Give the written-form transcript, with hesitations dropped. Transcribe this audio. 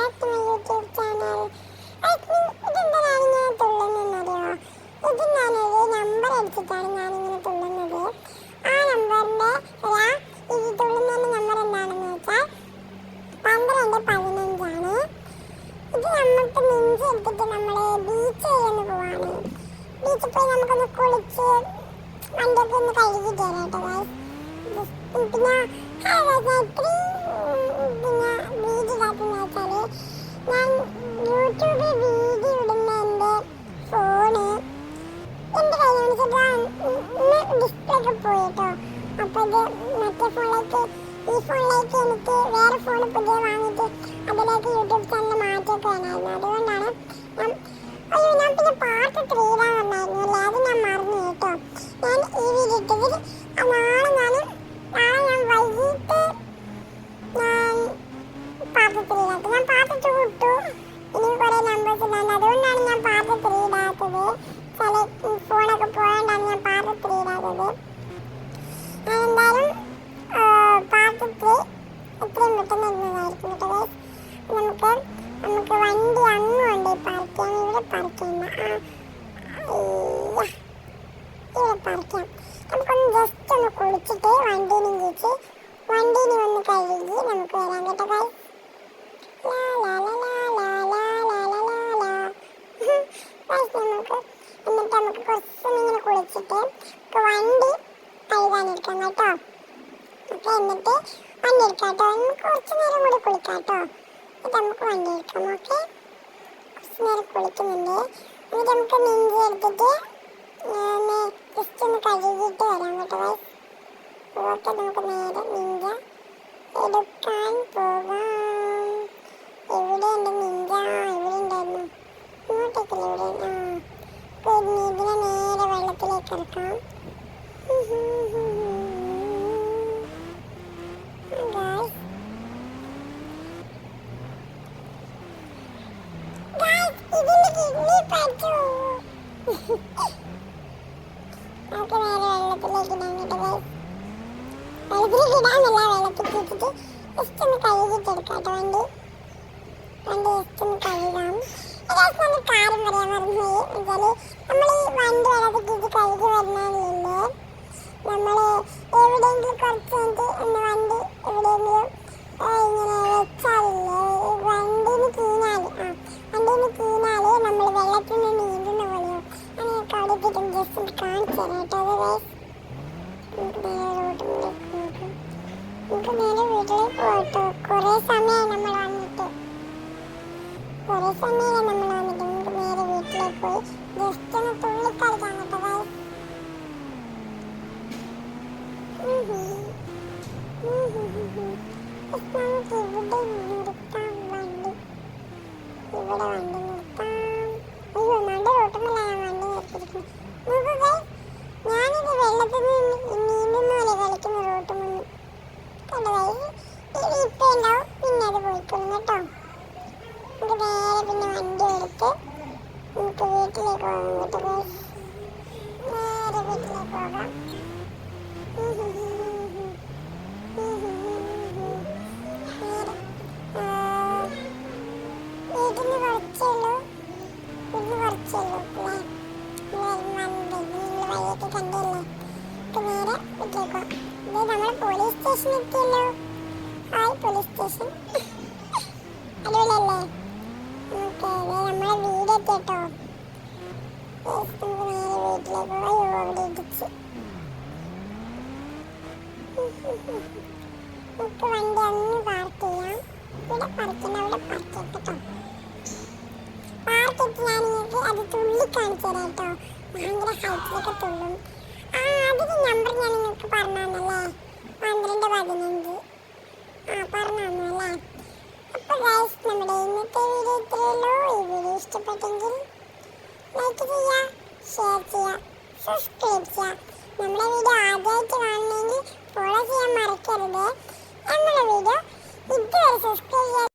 back to my YouTube channel. ഇതെന്താണ് ഇങ്ങനെ തുള്ളുന്നറിയോ? ഇത് ഞാനൊരു നമ്പർ അടിച്ചിട്ടാണ് ഞാനിങ്ങനെ തുള്ളുന്നത്. ആ നമ്പറിൻ്റെ ഈ തുള്ളുന്നതിൻ്റെ നമ്പർ എന്താണെന്ന് വെച്ചാൽ 1215ആണ്. ഇത് നമുക്ക് മിഞ്ചി എടുത്തിട്ട് നമ്മൾ ബീച്ച് ചെയ്യാൻ പോവാണ്. ബീച്ചിൽ പോയി നമുക്കൊന്ന് കുളിച്ച് വണ്ടിയൊക്കെ ഒന്ന് കഴുകിയിട്ട് തരാം കേട്ടോ ഗൈസ്. പിന്നെ പിന്നെ വീഡിയോ ഇതാക്കുന്ന വെച്ചാൽ ഞാൻ യൂട്യൂബിൽ വീഡിയോ ഇടുന്ന എൻ്റെ ഫോണ് എൻ്റെ കയ്യിൽ ഡിസ്പ്ലേ ഒക്കെ പോയി കേട്ടോ. അപ്പോൾ ഇത് മറ്റേ ഫോണിലേക്ക് ഈ ഫോണിലേക്ക് എനിക്ക് വേറെ ഫോൺ പുതിയ വാങ്ങിയിട്ട് അതിലേക്ക് യൂട്യൂബ് ചാനൽ മാറ്റിയൊക്കെ വേണമായിരുന്നു. അതുകൊണ്ടാണ് ഞാൻ പിന്നെ പാർട്ട് 3 പറഞ്ഞായിരുന്നു അല്ലേ, അത് ഞാൻ മറന്നു കേട്ടോ. ഞാൻ ഈ വീഡിയോ ഇട്ടതിൽ നാളെ ഞാൻ വൈകിട്ട് ഞാൻ പാർട്ട് 3 ഇടാത്തത്. ഞാൻ പാർട്ട് 2 ഇട്ടു, ഇനി കുറേ നമ്പേഴ്സ് ഇടാൻ. അതുകൊണ്ടാണ് ഞാൻ പാർട്ട് 3 ഇടാത്തത്. ചില ഫോണൊക്കെ പോയോണ്ടാണ് ഞാൻ പാർട്ട് 3 ഇടാത്തത്. എന്തായാലും പാർട്ട് 3 എത്രയും പെട്ടെന്ന് ഇടുന്നതായിരിക്കും കേട്ടോ ഗൈസ്. നമുക്ക് വണ്ടി അങ്ങുണ്ട് പാർക്ക് ചെയ്യാൻ. ഇവിടെ പാർക്ക് ചെയ്യണ്ട, ഇവിടെ പാർക്ക് ചെയ്യാം. നമുക്കൊന്ന് ജസ്റ്റ് ഒന്ന് കുളിച്ചിട്ട് വണ്ടീനും കയറ്റി വണ്ടീനെ ഒന്ന് കഴുകി നമുക്ക് വരാം കേട്ടോ ഗൈസ്. എന്നിട്ട് നമുക്ക് കുറച്ചൊന്നിങ്ങനെ കുളിച്ചിട്ട് വണ്ടി കഴുകാനിരിക്കാം കേട്ടോ. അപ്പോൾ എന്നിട്ട് വണ്ടി എടുക്കാം കേട്ടോ. കുറച്ച് നേരം കൂടി കുളിക്കാം കേട്ടോ. എന്നിട്ട് നമുക്ക് വണ്ടി എടുക്കാം. ഓക്കെ, കുറച്ച് നേരം കുളിക്കുന്നുണ്ട്. എന്നിട്ട് നമുക്ക് മിഞ്ചി എടുത്തിട്ട് ജസ്റ്റ് ഒന്ന് കഴുകിയിട്ട് വരാം കേട്ടോ ഗൈസ്. ഓക്കെ, നമുക്ക് നേരെ മിഞ്ച എടുക്കാൻ പോകാം. എവിടെ ഉണ്ട് മിഞ്ച? ഇവിടെ ഉണ്ടായിരുന്നു, ഇങ്ങോട്ടേക്കല്ലേ ഇവിടെ. ഇതിനെ നേരെ വെള്ളത്തിലേക്ക് ഇറക്കാം. ഇതിന്റെ കിഡ്നി പറ്റൂ. നമുക്ക് നേരെ വെള്ളത്തിലേക്ക് ഇടാൻ കേട്ടോ ഗൈസ്. വെള്ളത്തിലേക്ക് ഇടാന്നല്ല, വെള്ളത്തിൽ ഇട്ടിട്ട് ജസ്റ്റ് ഒന്ന് കഴുകിട്ടെടുക്കാം കേട്ടോ. വണ്ടി ജസ്റ്റ് ഒന്ന് കഴുകാം. ഒരു കാര്യം പറയാൻ മറന്നുപോയി വെച്ചാൽ, നമ്മൾ ഈ വണ്ടി വെള്ളത്തിൽ കഴുകി വരുന്നതില്ലേ, നമ്മൾ എവിടെയെങ്കിലും കുറച്ച് കഴിഞ്ഞിട്ട് ഒന്ന് വണ്ടി എവിടെയെങ്കിലും ഇങ്ങനെ വെച്ചാലില്ലേ, വണ്ടീന് കീഞ്ഞാൽ നമ്മൾ വെള്ളത്തിൽ നിന്ന് നീന്തുന്ന പോലെയോ അങ്ങനെയൊക്കെ അവിടെ എത്തിയിട്ടും ജസ്റ്റ് ഒന്ന് കാണിച്ചു തരാം കേട്ടോ. അത് നമുക്ക് നേരെ വീട്ടിലേക്ക് പോകട്ടോ. കുറേ സമയമായി നമ്മൾ വന്നിട്ട് നമുക്ക് നേരെ വീട്ടിലേക്ക് പോയി ജസ്റ്റ് ഒന്ന് തുള്ളിക്കളിക്കാൻ കേട്ടോ ഗൈസ്. നമുക്ക് ഇവിടെ നിർത്താം വണ്ടി, ഇവിടെ വണ്ടി നിർത്താം. അയ്യോ, നമ്മുടെ റോട്ടുമല്ല ഞാൻ വണ്ടി നിർത്തിയിരിക്കുന്നു. നോക്കൂ ഗൈസ്, ഞാനിത് വെള്ളത്തിൽ നീന്തുന്ന പോലെ കളിക്കുന്ന റോട്ടുമെന്ന് കണ്ടോ ഗൈസ്. ഇപ്പം ഉണ്ടാവും, പിന്നെ അത് പോയിക്കൊള്ളും കേട്ടോ. നമുക്ക് നേരെ പിന്നെ വണ്ടി എടുത്ത് നമുക്ക് വീട്ടിലേക്ക് പോകാം കേട്ടോ ഗൈസ്. നേരെ വീട്ടിലേക്ക് പോകാം. വീട്ടിൽ കുറച്ചേ ഉള്ളൂ അല്ലേ, വഴിയൊക്കെ കണ്ടല്ലേ. നമുക്ക് നേരെ വീട്ടിലേക്ക് പോകാം. ഇത് നമ്മൾ പോലീസ് സ്റ്റേഷൻ എത്തിയല്ലോ. ഹായ് പോലീസ് സ്റ്റേഷൻ, അടിപൊളിയല്ലേ? നമുക്ക് നമ്മളെ വീട് എത്തി കേട്ടോ. നമുക്ക് നേരെ വീട്ടിലേക്ക് പോകാം. അവിടെ ഇടിച്ച് നമുക്ക് വണ്ടി ഒന്ന് പാർക്ക് ചെയ്യാം. ഇവിടെ പറിക്കണ്ട, അവിടെ പാർക്ക് ചെയ്യാം കേട്ടോ. പാർക്കിട്ട് ഞാൻ നിങ്ങൾക്ക് അത് തുള്ളി കാണിച്ചു തരാം കേട്ടോ. ഭയങ്കര ഹൈറ്റിലൊക്കെ തുള്ളും. അതിന് നമ്പർ ഞാൻ നിങ്ങൾക്ക് പറഞ്ഞു തന്നല്ലേ, 1215. പറഞ്ഞു തന്നു അല്ലേ. അപ്പോൾ ഗൈസ്, നമ്മുടെ ഇന്നത്തെ വീഡിയോ ഇത്രയേ ഉള്ളൂ. ഈ വീഡിയോ ഇഷ്ടപ്പെട്ടെങ്കിൽ ലൈക്ക് ചെയ്യുക, ഷെയർ ചെയ്യുക, സബ്സ്ക്രൈബ് ചെയ്യുക. നമ്മുടെ വീഡിയോ ആദ്യമായിട്ട് കാണണമെങ്കിൽ ഫോളോ ചെയ്യാൻ മറക്കരുത്. നമ്മുടെ വീഡിയോ ഇതുവരെ സബ്സ്ക്രൈബ് ചെയ്യാൻ